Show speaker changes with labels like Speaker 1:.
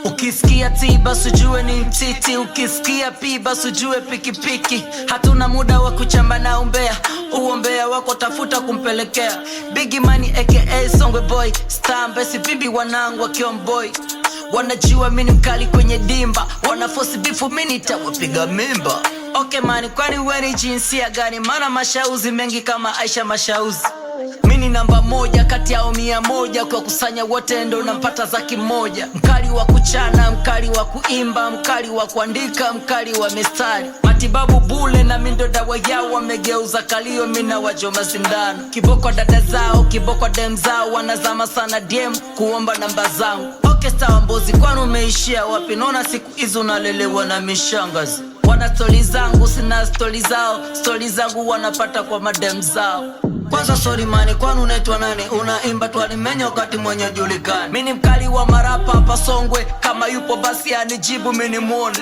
Speaker 1: Ukisikia T basi ujue ni mtiti, ukisikia P basi ujue pikipiki. Hatuna muda wa kuchamba na umbea, uombea wako tafuta kumpelekea. Big Money aka Songwe Boy, star mbesi bibi wanangu wa Kionboy. Wanajua mini mkali kwenye dimba, wanaforce bifu mini nitawapiga mimba. Okay mani, kwani weni jinsia gani? Mana mashauzi mengi kama Aisha Mashauzi. Mini namba 1 kati yao 100, kwa kusanya wote ndo nampata zaki moja. Mkali wa kuchana, mkali wa kuimba, mkali wa kuandika, mkali wa mistari. Matibabu bule na mindo dawa yao, wamegeuza kalio mina wajoma sindano. Kiboko dada zao, kiboko dem zao, wanazama sana DM kuomba namba zangu. Okay sawa mbozi, kwani umeishia wapi? Nona siku hizo unalelewa na mishangazi. Wana stori zangu, sina stori zao, stori zangu wanapata kwa madem zao. Kwanza sorry mani, kwani unaitwa nani? Unaimba tu alimenya wakati mwenye julikani. Mini mkali wa marapa hapa Songwe, kama yupo basi anijibu mini muone.